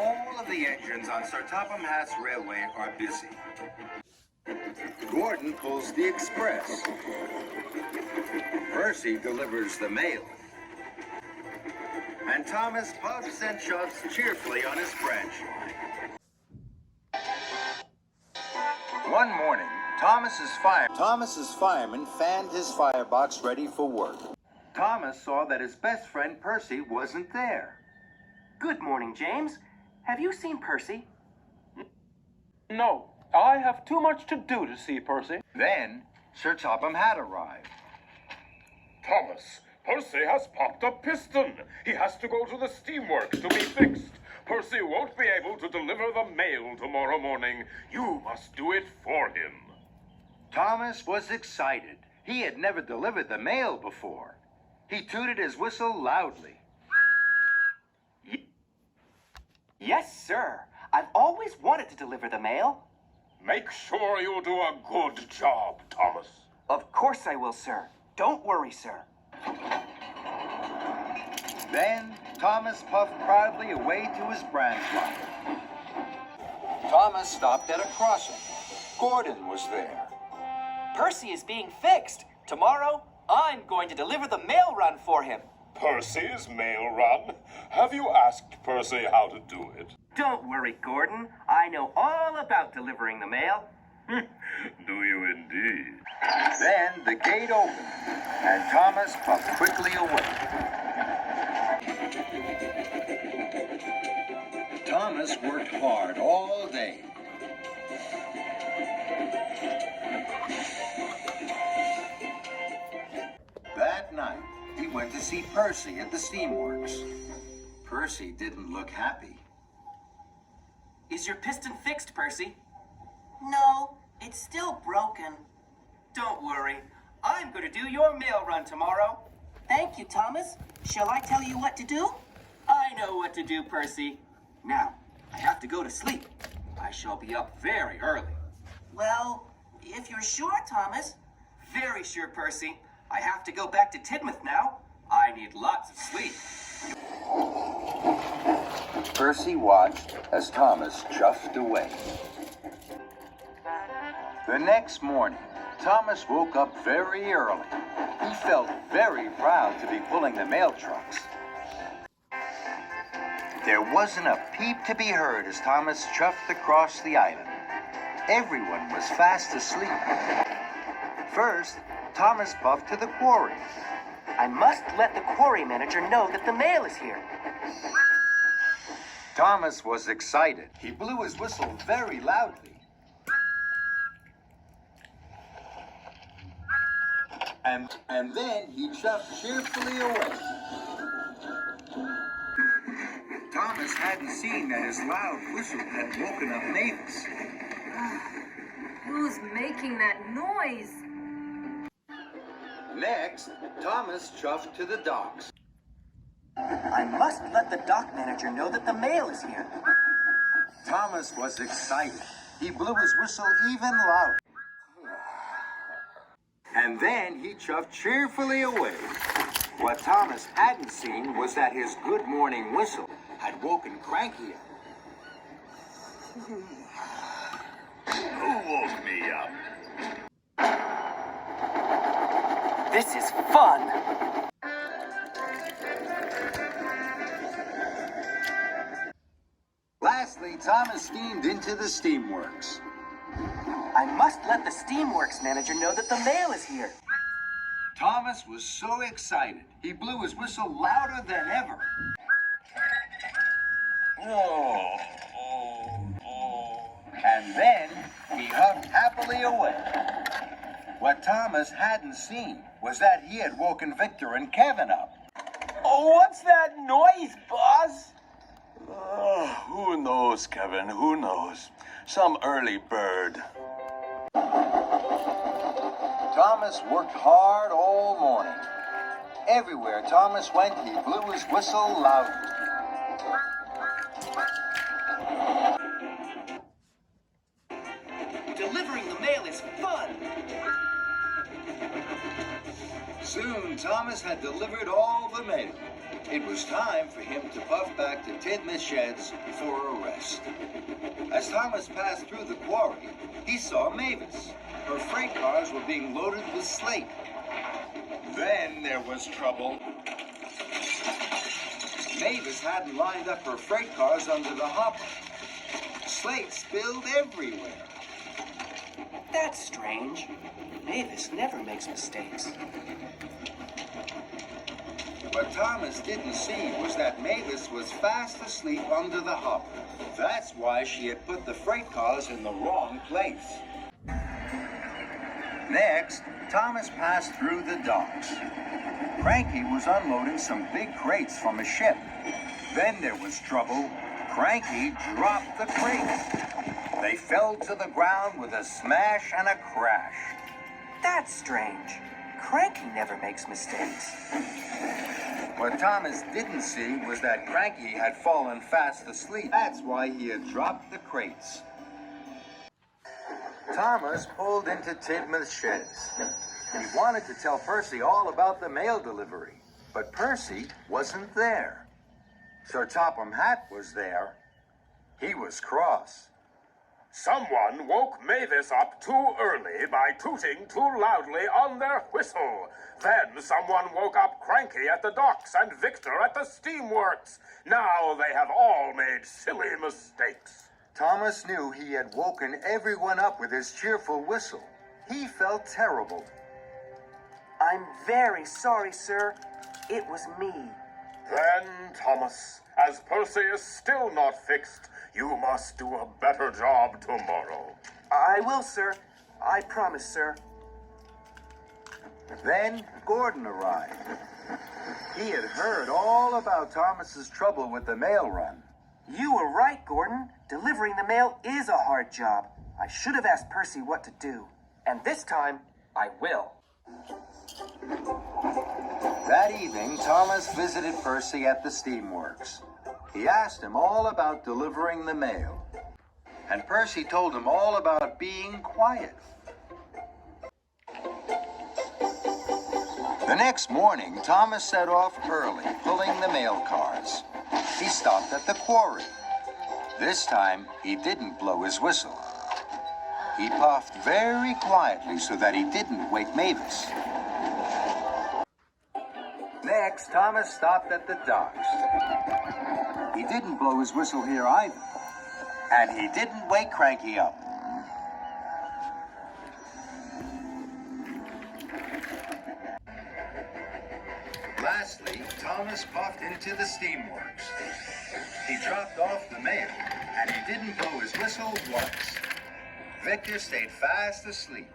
All of the engines on Sir Topham Hatt's railway are busy. Gordon pulls the express. Percy delivers the mail. And Thomas puffs and shoves cheerfully on his branch line. One morning, Thomas's fireman fanned his firebox ready for work. Thomas saw that his best friend Percy wasn't there. Good morning, James. Have you seen Percy? No, I have too much to do to see Percy. Then, Sir Topham Hatt arrived. Thomas, Percy has popped a piston. He has to go to the steamworks to be fixed. Percy won't be able to deliver the mail tomorrow morning. You must do it for him. Thomas was excited. He had never delivered the mail before. He tooted his whistle loudly. Yes, sir. I've always wanted to deliver the mail. Make sure you do a good job, Thomas. Of course I will, sir. Don't worry, sir. Then Thomas puffed proudly away to his branch line. Thomas stopped at a crossing. Gordon was there. Percy is being fixed. Tomorrow, I'm going to deliver the mail run for him. Percy's mail run? Have you asked Percy how to do it? Don't worry, Gordon. I know all about delivering the mail. Do you indeed? Then the gate opened, and Thomas puffed quickly away. Thomas worked hard all day. That night, he went to see Percy at the steamworks. Percy didn't look happy. Is your piston fixed, Percy? No, it's still broken. Don't worry. I'm going to do your mail run tomorrow. Thank you, Thomas. Shall I tell you what to do? I know what to do, Percy. Now, I have to go to sleep. I shall be up very early. Well, if you're sure, Thomas. Very sure, Percy. I have to go back to Tidmouth now. I need lots of sleep. Percy watched as Thomas chuffed away. The next morning, Thomas woke up very early. He felt very proud to be pulling the mail trucks. There wasn't a peep to be heard as Thomas chuffed across the island. Everyone was fast asleep. First, Thomas puffed to the quarry. I must let the quarry manager know that the mail is here. Thomas was excited. He blew his whistle very loudly. And then he chuffed cheerfully away. Thomas hadn't seen that his loud whistle had woken up Mavis. Who's making that noise? Next, Thomas chuffed to the docks. I must let the dock manager know that the mail is here. Thomas was excited. He blew his whistle even louder. And then he chuffed cheerfully away. What Thomas hadn't seen was that his good morning whistle had woken Cranky up. Who woke me up? This is fun. Lastly, Thomas steamed into the steamworks. I must let the steamworks manager know that the mail is here. Thomas was so excited, he blew his whistle louder than ever. And then he huffed happily away. What Thomas hadn't seen was that he had woken Victor and Kevin up. Oh, what's that noise, boss? Who knows, Kevin? Who knows? Some early bird. Thomas worked hard all morning. Everywhere Thomas went, he blew his whistle loudly. Delivering the mail is fun. Soon, Thomas had delivered all the mail. It was time for him to puff back to Tidmouth Sheds for a rest. As Thomas passed through the quarry, he saw Mavis. Her freight cars were being loaded with slate. Then there was trouble. Mavis hadn't lined up her freight cars under the hopper. Slate spilled everywhere. That's strange. Mavis never makes mistakes. What Thomas didn't see was that Mavis was fast asleep under the hopper. That's why she had put the freight cars in the wrong place. Next, Thomas passed through the docks. Cranky was unloading some big crates from a ship. Then there was trouble. Cranky dropped the crates. They fell to the ground with a smash and a crash. That's strange. Cranky never makes mistakes. What Thomas didn't see was that Cranky had fallen fast asleep. That's why he had dropped the crates. Thomas pulled into Tidmouth Sheds. He wanted to tell Percy all about the mail delivery, but Percy wasn't there. Sir Topham Hatt was there. He was cross. Someone woke Mavis up too early by tooting too loudly on their whistle. Then someone woke up Cranky at the docks and Victor at the steamworks. Now they have all made silly mistakes. Thomas knew he had woken everyone up with his cheerful whistle. He felt terrible. I'm very sorry, sir. It was me. Then, Thomas, as Percy is still not fixed, you must do a better job tomorrow. I will, sir. I promise, sir. Then Gordon arrived. He had heard all about Thomas's trouble with the mail run. You were right, Gordon. Delivering the mail is a hard job. I should have asked Percy what to do. And this time, I will. That evening, Thomas visited Percy at the steamworks. He asked him all about delivering the mail. And Percy told him all about being quiet. The next morning, Thomas set off early, pulling the mail cars. He stopped at the quarry. This time, he didn't blow his whistle. He puffed very quietly so that he didn't wake Mavis. Next, Thomas stopped at the docks. He didn't blow his whistle here either. And he didn't wake Cranky up. Lastly, Thomas puffed into the steamworks. He dropped off the mail, and he didn't blow his whistle once. Victor stayed fast asleep.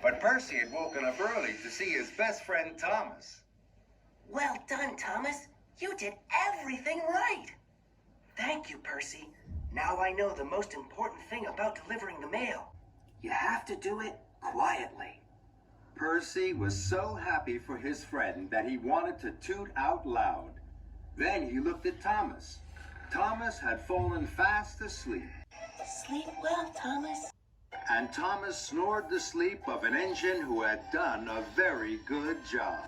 But Percy had woken up early to see his best friend Thomas. Well done, Thomas. You did everything right. Thank you, Percy. Now I know the most important thing about delivering the mail. You have to do it quietly. Percy was so happy for his friend that he wanted to toot out loud. Then he looked at Thomas. Thomas had fallen fast asleep. Sleep well, Thomas. And Thomas snored the sleep of an engine who had done a very good job.